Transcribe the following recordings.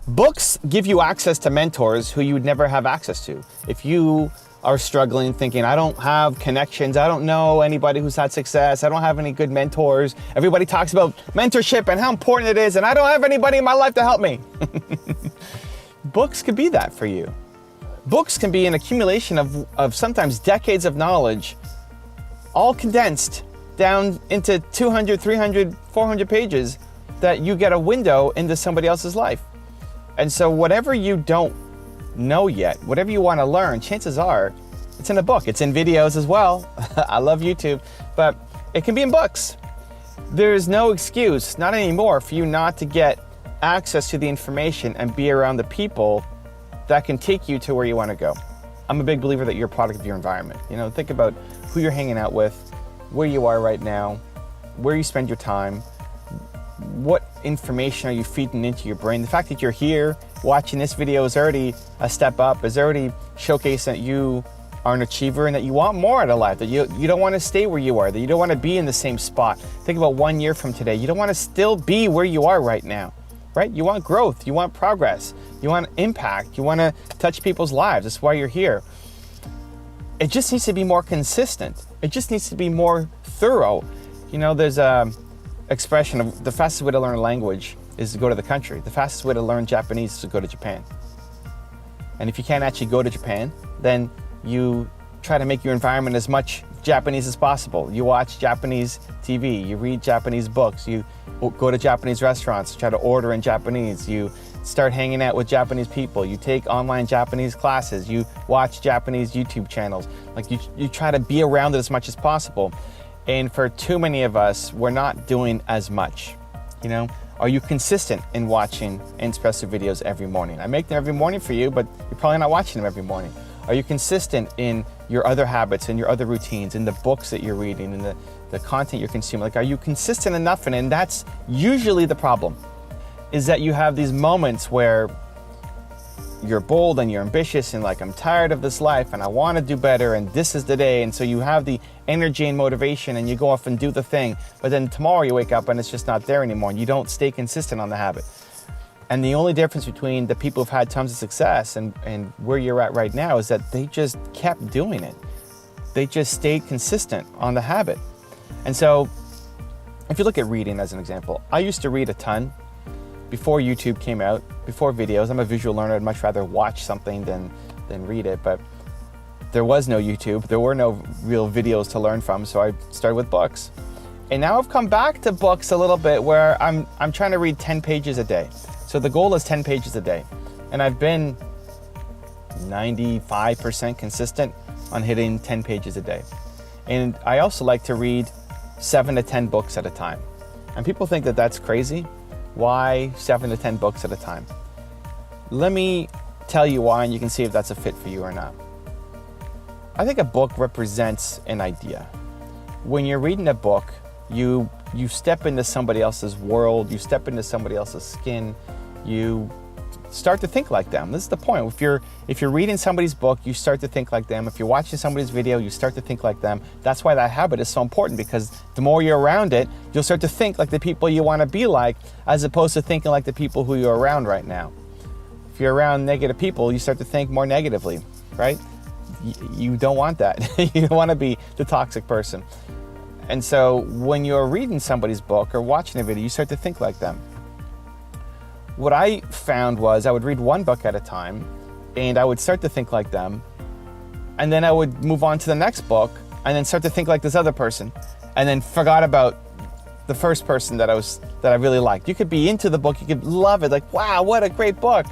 Books give you access to mentors who you would never have access to. If you are struggling, thinking, I don't have connections, I don't know anybody who's had success, I don't have any good mentors, everybody talks about mentorship and how important it is, and I don't have anybody in my life to help me. Books could be that for you. Books can be an accumulation of sometimes decades of knowledge, all condensed down into 200, 300, 400 pages that you get a window into somebody else's life. And so whatever you don't know yet, whatever you want to learn, chances are it's in a book. It's in videos as well. I love YouTube, but it can be in books. There's no excuse, not anymore, for you not to get access to the information and be around the people that can take you to where you want to go. I'm a big believer that you're a product of your environment. You know, think about who you're hanging out with, where you are right now, where you spend your time, what information are you feeding into your brain. The fact that you're here watching this video is already a step up, is already showcasing that you are an achiever and that you want more out of life, that you don't want to stay where you are, that you don't want to be in the same spot. Think about 1 year from today. You don't want to still be where you are right now, right? You want growth, you want progress, you want impact, you want to touch people's lives. That's why you're here. It just needs to be more consistent. It just needs to be more thorough. You know, there's a expression of the fastest way to learn a language is to go to the country. The fastest way to learn Japanese is to go to Japan. And if you can't actually go to Japan, then you try to make your environment as much Japanese as possible. You watch Japanese TV, you read Japanese books, you go to Japanese restaurants, try to order in Japanese, you start hanging out with Japanese people, you take online Japanese classes, you watch Japanese YouTube channels. Like you try to be around it as much as possible. And for too many of us, we're not doing as much. You know, are you consistent in watching Inspresso videos every morning? I make them every morning for you, but you're probably not watching them every morning. Are you consistent in your other habits and your other routines, in the books that you're reading, in the content you're consuming? Like, are you consistent enough? And that's usually the problem, is that you have these moments where you're bold and you're ambitious and like, I'm tired of this life and I want to do better and this is the day. And so you have the energy and motivation and you go off and do the thing. But then tomorrow you wake up and it's just not there anymore and you don't stay consistent on the habit. And the only difference between the people who've had tons of success and where you're at right now is that they just kept doing it. They just stayed consistent on the habit. And so if you look at reading as an example, I used to read a ton before YouTube came out, before videos. I'm a visual learner. I'd much rather watch something than read it. But there was no YouTube. There were no real videos to learn from. So I started with books. And now I've come back to books a little bit where I'm trying to read 10 pages a day. So the goal is 10 pages a day. And I've been 95% consistent on hitting 10 pages a day. And I also like to read 7 to 10 books at a time. And people think that that's crazy. Why 7 to 10 books at a time? Let me tell you why, and you can see if that's a fit for you or not. I think a book represents an idea. When you're reading a book, you step into somebody else's world, you step into somebody else's skin, you start to think like them. This is the point. If you're reading somebody's book, you start to think like them. If you're watching somebody's video, you start to think like them. That's why that habit is so important, because the more you're around it, you'll start to think like the people you want to be like, as opposed to thinking like the people who you're around right now. If you're around negative people, you start to think more negatively, right? You don't want that. You don't want to be the toxic person. And so when you're reading somebody's book or watching a video, you start to think like them. What I found was I would read one book at a time and I would start to think like them. And then I would move on to the next book and then start to think like this other person, and then forgot about the first person that I really liked. You could be into the book, you could love it, like, wow, what a great book.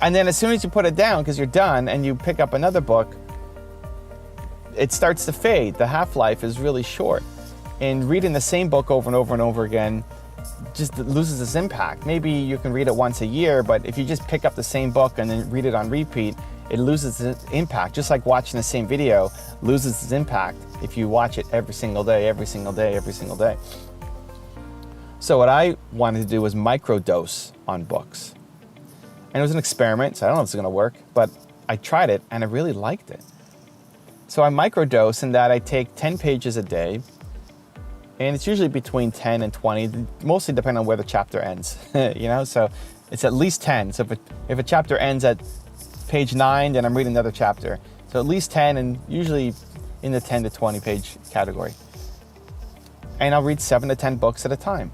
And then as soon as you put it down because you're done and you pick up another book, it starts to fade. The half-life is really short. And reading the same book over and over and over again just loses its impact. Maybe you can read it once a year, but if you just pick up the same book and then read it on repeat, it loses its impact. Just like watching the same video loses its impact if you watch it every single day, every single day, every single day. So what I wanted to do was microdose on books. And it was an experiment, so I don't know if it's gonna work, but I tried it and I really liked it. So I microdose in that I take 10 pages a day, and it's usually between 10 and 20, mostly depending on where the chapter ends. You know, so It's at least 10. So if a chapter ends at page 9, then I'm reading another chapter. So at least 10, and usually in the 10 to 20 page category. And I'll read 7 to 10 books at a time.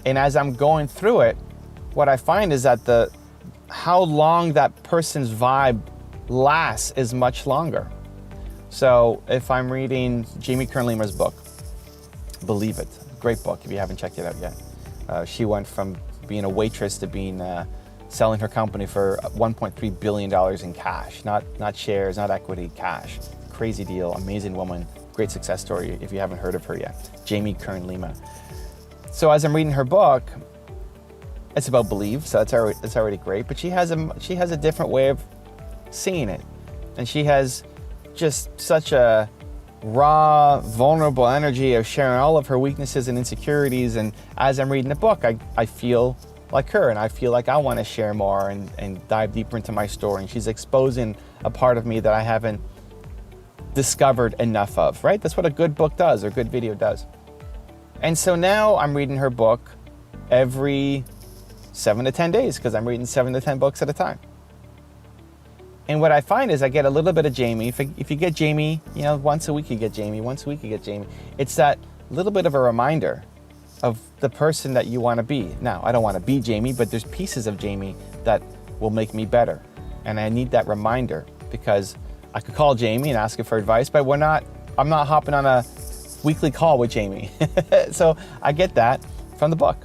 And as I'm going through it, what I find is that how long that person's vibe lasts is much longer. So if I'm reading Jamie Kern-Lima's book, Believe It, great book if you haven't checked it out yet. She went from being a waitress to being selling her company for $1.3 billion in cash, not shares, not equity, cash. Crazy deal, amazing woman, great success story if you haven't heard of her yet. Jamie Kern-Lima. So as I'm reading her book, it's about believe, so it's already great, but she has a different way of seeing it. And she has just such a raw, vulnerable energy of sharing all of her weaknesses and insecurities. And as I'm reading the book, I feel like her, and I feel like I want to share more and dive deeper into my story. And she's exposing a part of me that I haven't discovered enough of, right? That's what a good book does, or a good video does. And so now I'm reading her book every 7 to 10 days, because I'm reading 7 to 10 books at a time. And what I find is I get a little bit of Jamie. If you get Jamie, once a week you get Jamie, once a week you get Jamie. It's that little bit of a reminder of the person that you want to be. Now, I don't want to be Jamie, but there's pieces of Jamie that will make me better. And I need that reminder, because I could call Jamie and ask her for advice, but I'm not hopping on a weekly call with Jamie. So I get that from the book.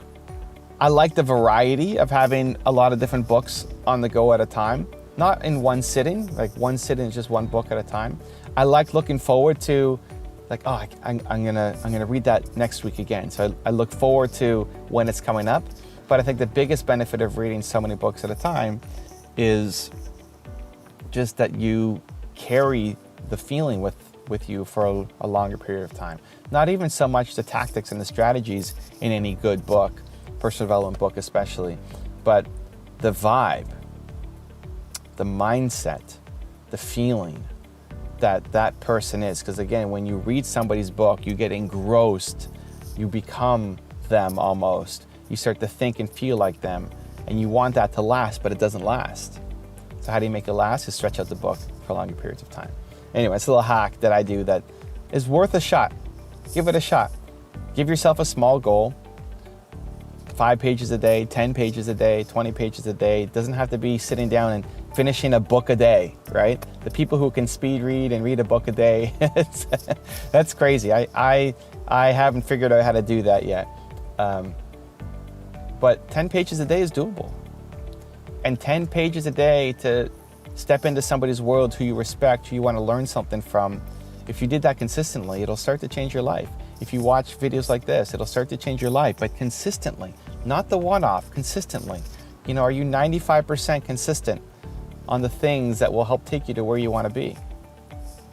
I like the variety of having a lot of different books on the go at a time, not in one sitting, like one sitting is just one book at a time. I like looking forward to, like, oh, I'm gonna read that next week again. So I look forward to when it's coming up. But I think the biggest benefit of reading so many books at a time is just that you carry the feeling with you for a longer period of time. Not even so much the tactics and the strategies in any good book, personal development book especially, but the vibe, the mindset, the feeling that person is. Because again, when you read somebody's book, you get engrossed, you become them almost. You start to think and feel like them, and you want that to last, but it doesn't last. So how do you make it last? Is stretch out the book for longer periods of time. Anyway, it's a little hack that I do that is worth a shot. Give it a shot. Give yourself a small goal. 5 pages a day, 10 pages a day, 20 pages a day. It doesn't have to be sitting down and finishing a book a day, right? The people who can speed read and read a book a day, that's crazy. I haven't figured out how to do that yet. But 10 pages a day is doable. And 10 pages a day to step into somebody's world who you respect, who you want to learn something from. If you did that consistently, it'll start to change your life. If you watch videos like this, it'll start to change your life, but consistently, not the one-off, consistently. Are you 95% consistent on the things that will help take you to where you want to be?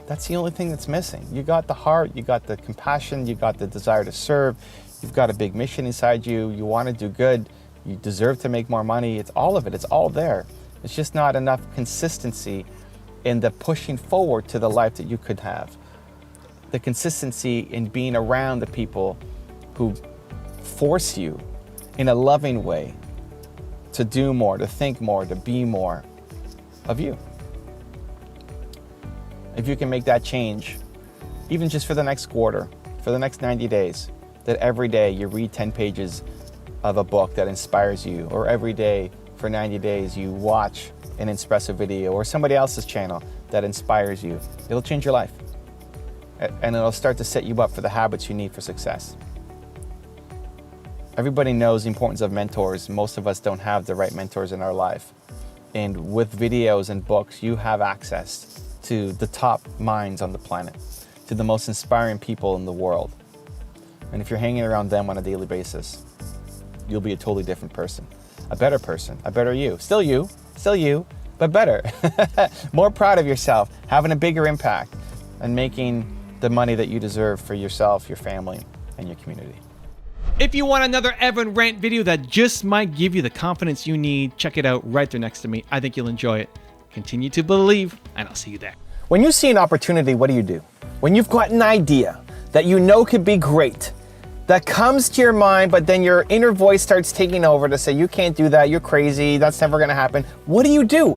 That's the only thing that's missing. You got the heart, you got the compassion, you got the desire to serve, you've got a big mission inside you, you want to do good, you deserve to make more money. It's all of it, it's all there. It's just not enough consistency in the pushing forward to the life that you could have. The consistency in being around the people who force you in a loving way to do more, to think more, to be more of you. If you can make that change, even just for the next quarter, for the next 90 days, that every day you read 10 pages of a book that inspires you, or every day for 90 days you watch an Espresso video or somebody else's channel that inspires you, it'll change your life. And it'll start to set you up for the habits you need for success. Everybody knows the importance of mentors. Most of us don't have the right mentors in our life. And with videos and books, you have access to the top minds on the planet, to the most inspiring people in the world. And if you're hanging around them on a daily basis, you'll be a totally different person, a better you, still you, but better. More proud of yourself, having a bigger impact, and making the money that you deserve for yourself, your family, and your community. If you want another Evan Rant video that just might give you the confidence you need, check it out right there next to me. I think you'll enjoy it. Continue to believe, and I'll see you there. When you see an opportunity, what do you do? When you've got an idea that you know could be great, that comes to your mind, but then your inner voice starts taking over to say, you can't do that, you're crazy, that's never gonna happen. What do you do?